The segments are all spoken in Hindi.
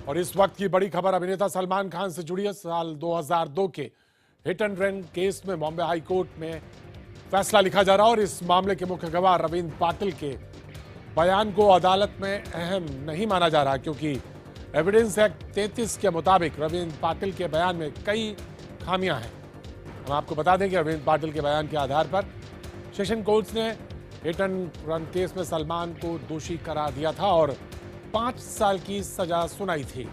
और इस वक्त की बड़ी खबर अभिनेता सलमान खान से जुड़ी है। साल 2002 के हिट एंड रन केस में बॉम्बे हाई कोर्ट में फैसला लिखा जा रहा है और इस मामले के मुख्य गवाह रविंद्र पाटिल के बयान को अदालत में अहम नहीं माना जा रहा, क्योंकि एविडेंस एक्ट 33 के मुताबिक रविंद्र पाटिल के बयान में कई खामियां हैं। हम आपको बता दें कि रविंद्र पाटिल के बयान के आधार पर सेशन कोर्ट ने हिट एंड रन केस में सलमान को दोषी करार दिया था और 5 साल की सजा सुनाई थी,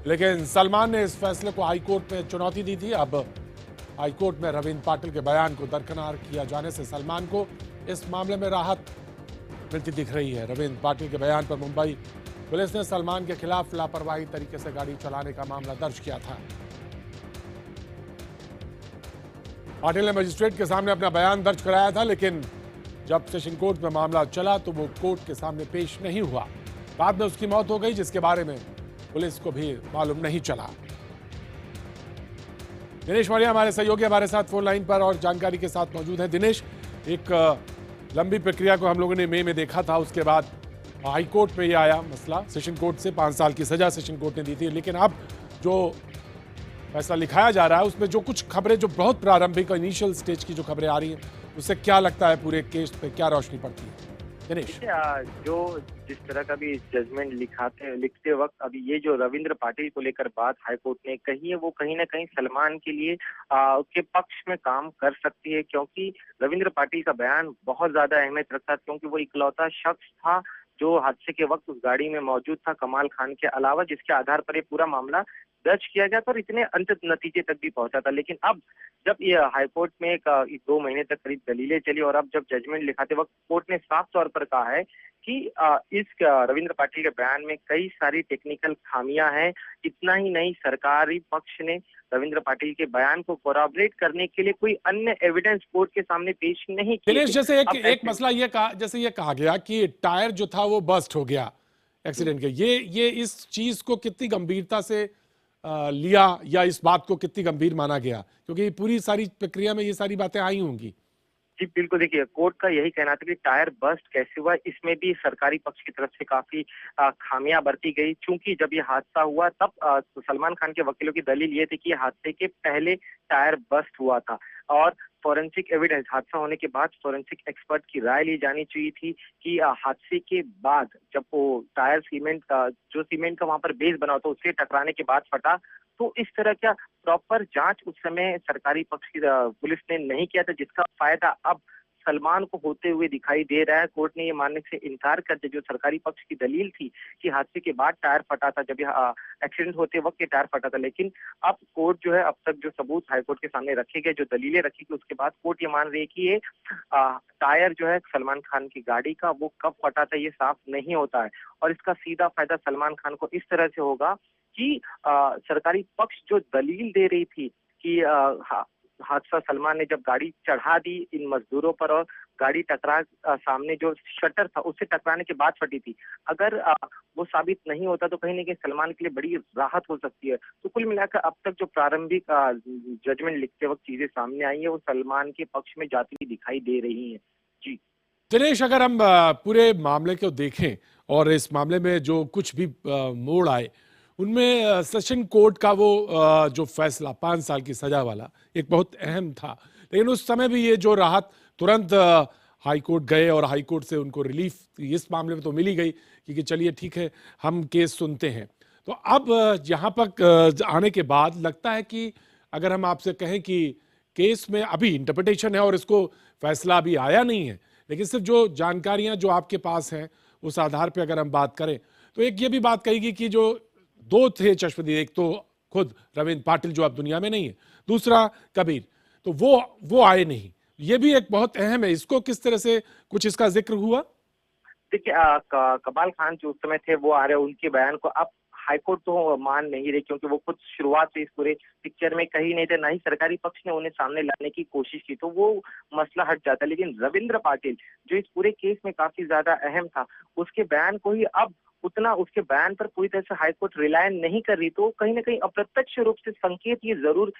लेकिन सलमान ने इस फैसले को हाईकोर्ट में चुनौती दी थी। अब हाईकोर्ट में रविंद्र पाटिल के बयान को दरकिनार किया जाने से सलमान को इस मामले में राहत मिलती दिख रही है। रविंद्र पाटिल के बयान पर मुंबई पुलिस ने सलमान के खिलाफ लापरवाही तरीके से गाड़ी चलाने का मामला दर्ज किया था। पाटिल ने मजिस्ट्रेट के सामने अपना बयान दर्ज कराया था, लेकिन जब सेशन कोर्ट में मामला चला तो वो कोर्ट के सामने पेश नहीं हुआ। बाद में उसकी मौत हो गई, जिसके बारे में पुलिस को भी मालूम नहीं चला। दिनेश मौर्य हमारे सहयोगी हमारे साथ फोन लाइन पर और जानकारी के साथ मौजूद हैं। दिनेश, एक लंबी प्रक्रिया को हम लोगों ने मई में देखा था, उसके बाद हाई कोर्ट में ये आया मसला। सेशन कोर्ट से 5 साल की सजा सेशन कोर्ट ने दी थी, लेकिन अब जो फैसला लिखाया जा रहा है उसमें जो कुछ खबरें, जो बहुत प्रारंभिक और इनिशियल स्टेज की जो खबरें आ रही हैं, उससे क्या लगता है पूरे केस पे क्या रोशनी पड़ती है? दिनेश, जो जिस तरह का भी जजमेंट लिखते वक्त अभी ये जो रविंद्र पाटिल को लेकर बात हाईकोर्ट ने कही है, वो कहीं ना कहीं सलमान के लिए के पक्ष में काम कर सकती है, क्योंकि रविंद्र पाटिल का बयान बहुत ज्यादा अहमियत रखता है, क्योंकि वो इकलौता शख्स था जो हादसे के वक्त उस गाड़ी में मौजूद था, कमाल खान के अलावा, जिसके आधार पर ये पूरा मामला दर्ज किया गया था और इतने अंत नतीजे तक भी पहुंचा था। लेकिन अब जब ये हाईकोर्ट में एक 2 महीने तक करीब दलीलें चली और अब जब जजमेंट लिखाते वक्त कोर्ट ने साफ तौर पर कहा है कि इस रविंद्र पाटिल के बयान में कई सारी टेक्निकल खामियां हैं। इतना ही नहीं, सरकारी पक्ष ने रविंद्र पाटिल के बयान को कोराबरेट करने के लिए कोई अन्य एविडेंस कोर्ट के सामने पेश नहीं किए। दिनेश, जैसे एक मसला ये कहा गया कि टायर जो था वो बस्ट हो गया एक्सीडेंट के। ये इस चीज को कितनी गंभीरता से लिया या इस बात को कितनी गंभीर माना गया, क्योंकि पूरी सारी प्रक्रिया में ये सारी बातें आई होंगी। जी बिल्कुल, देखिए कोर्ट का यही कहना था कि टायर बस्ट कैसे हुआ, इसमें भी सरकारी पक्ष की तरफ से काफी खामियां बरती गई। चूंकि जब ये हादसा हुआ तब सलमान खान के वकीलों की दलील ये थी कि हादसे के पहले टायर बस्ट हुआ था और फॉरेंसिक एविडेंस, हादसा होने के बाद फॉरेंसिक एक्सपर्ट की राय ली जानी चाहिए थी कि हादसे के बाद जब वो टायर सीमेंट का वहां पर बेस बना था उससे टकराने के बाद फटा, तो इस तरह का प्रॉपर जांच उस समय सरकारी पक्ष की पुलिस ने नहीं किया था, जिसका फायदा अब सलमान को होते हुए दिखाई दे रहा है। कोर्ट ने ये मानने से इनकार कर दिया, जो सरकारी पक्ष की दलील थी कि हादसे के बाद टायर फटा था, जब एक्सीडेंट होते वक्त ये टायर फटा था। लेकिन अब कोर्ट जो है, अब तक जो सबूत हाईकोर्ट के सामने रखे गए, जो दलीलें रखी गई, उसके बाद कोर्ट ये मान रही है कि ये टायर जो है सलमान खान की गाड़ी का, वो कब फटा था ये साफ नहीं होता है और इसका सीधा फायदा सलमान खान को इस तरह से होगा कि सरकारी पक्ष जो दलील दे रही थी कि हादसा सलमान ने जब गाड़ी चढ़ा दी इन मजदूरों पर और गाड़ी टकरा सामने जो शटर था उससे टकराने के बाद फटी थी, अगर वो साबित नहीं होता तो कहीं ना कहीं सलमान के लिए बड़ी राहत हो सकती है। तो कुल मिलाकर अब तक जो प्रारंभिक जजमेंट लिखते वक्त चीजें सामने आई है वो सलमान के पक्ष में जाती हुई दिखाई दे रही है। जी दिनेश, अगर हम पूरे मामले को देखें और इस मामले में जो कुछ भी मोड़ आए, उनमें सेशन कोर्ट का वो जो फैसला 5 साल की सजा वाला एक बहुत अहम था, लेकिन उस समय भी ये जो राहत तुरंत हाई कोर्ट गए और हाई कोर्ट से उनको रिलीफ इस मामले में तो मिल ही गई कि चलिए ठीक है, हम केस सुनते हैं। तो अब यहाँ पर आने के बाद लगता है कि अगर हम आपसे कहें कि केस में अभी इंटरप्रिटेशन है और इसको फैसला अभी आया नहीं है, लेकिन सिर्फ जो जानकारियां जो आपके पास हैं उस आधार पे अगर हम बात करें, तो एक ये भी बात कहेगी कि जो 2 थे चश्मदीद, एक तो खुद रविंद्र पाटिल जो अब दुनिया में नहीं है, दूसरा कबीर, तो वो आए नहीं। ये भी एक बहुत अहम है। इसको किस तरह से कुछ इसका जिक्र हुआ? देखिए, कमाल खान जो उस समय थे वो आ रहे, उनके बयान को अब हाईकोर्ट तो मान नहीं रही, क्योंकि वो खुद शुरुआत से इस पूरे पिक्चर में कहीं नहीं थे, ना ही सरकारी पक्ष ने उन्हें सामने लाने की कोशिश की, तो वो मसला हट जाता। लेकिन रविंद्र पाटिल जो इस पूरे केस में काफी ज्यादा अहम था, उसके बयान को ही अब उतना, उसके बयान पर पूरी तरह से हाईकोर्ट रिलाय नहीं कर रही, तो कहीं ना कहीं अप्रत्यक्ष रूप से संकेत ये जरूर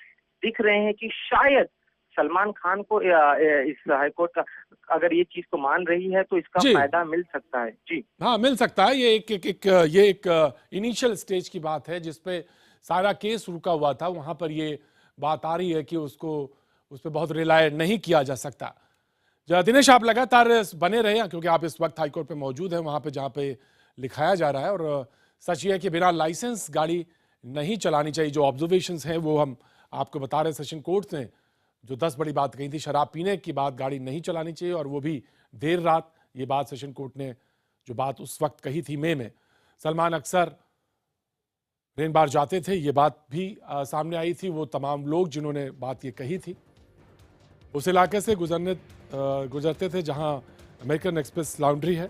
दिख रहे हैं कि शायद सलमान खान को इस हाईकोर्ट का अगर ये चीज को मान रही है तो इसका जी फायदा मिल सकता है। जी हाँ, मिल सकता है। ये एक इनिशियल स्टेज की बात है जिसपे सारा केस रुका हुआ था। वहां पर ये बात आ रही है कि उसको उस पर बहुत रिलाय नहीं किया जा सकता। दिनेश, आप लगातार बने रहे क्योंकि आप इस वक्त हाईकोर्ट पे मौजूद हैं, वहां पे जहां पे लिखाया जा रहा है। और सच ये है कि बिना लाइसेंस गाड़ी नहीं चलानी चाहिए। जो ऑब्जर्वेशंस हैं वो हम आपको बता रहे हैं। सेशन कोर्ट ने जो 10 बड़ी बात कही थी, शराब पीने की बाद गाड़ी नहीं चलानी चाहिए और वो भी देर रात। ये बात सेशन कोर्ट ने जो बात उस वक्त कही थी मई में, सलमान अक्सर रेन बार जाते थे, ये बात भी सामने आई थी। वो तमाम लोग जिन्होंने बात ये कही थी उस इलाके से गुजरते थे जहां अमेरिकन एक्सप्रेस लॉन्ड्री है।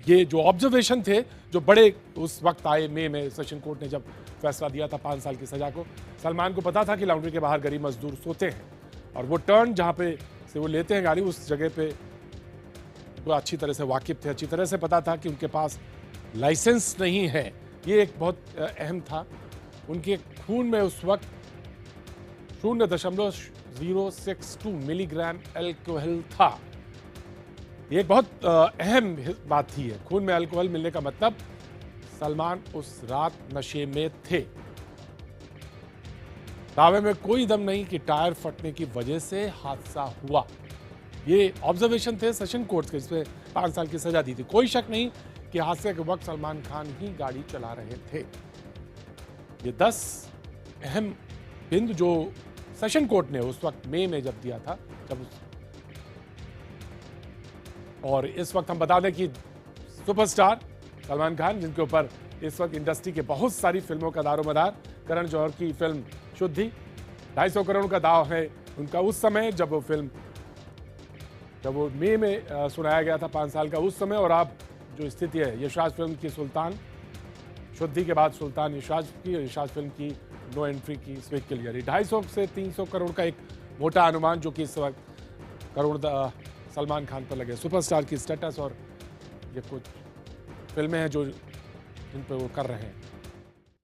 ये जो ऑब्जर्वेशन थे जो बड़े उस वक्त आए मई में, सेशन कोर्ट ने जब फैसला दिया था 5 साल की सजा को, सलमान को पता था कि लॉन्ड्री के बाहर गरीब मजदूर सोते हैं और वो टर्न जहां पे से वो लेते हैं गाड़ी, उस जगह पे वो अच्छी तरह से वाकिफ थे। अच्छी तरह से पता था कि उनके पास लाइसेंस नहीं है। ये एक बहुत अहम था। उनके खून में उस वक्त 0.062 मिलीग्राम अल्कोहल था। ये एक बहुत अहम बात थी। है खून में अल्कोहल मिलने का मतलब सलमान उस रात नशे में थे। दावे में कोई दम नहीं कि टायर फटने की वजह से हादसा हुआ। ये ऑब्जर्वेशन थे सेशन कोर्ट के, जिसमें 5 साल की सजा दी थी। कोई शक नहीं कि हादसे के वक्त सलमान खान ही गाड़ी चला रहे थे। ये 10 अहम बिंदु जो सेशन कोर्ट ने उस वक्त मई में जब दिया था, और इस वक्त हम बता दें कि सुपरस्टार सलमान खान, जिनके ऊपर इस वक्त इंडस्ट्री के बहुत सारी फिल्मों का दारोमदार, करण जौहर की फिल्म शुद्धि 250 करोड़ का दाव है उनका उस समय, जब वो मई में सुनाया गया था 5 साल का उस समय। और अब जो स्थिति है यशराज फिल्म की सुल्तान, शुद्धि के बाद सुल्तान यशराज फिल्म की नो एंट्री की स्वीप क्लियर। 250 से 300 करोड़ का एक मोटा अनुमान जो कि इस वक्त करोड़ सलमान खान पर लगे। सुपरस्टार की स्टेटस और ये कुछ फिल्में हैं जो जिन पर वो कर रहे हैं।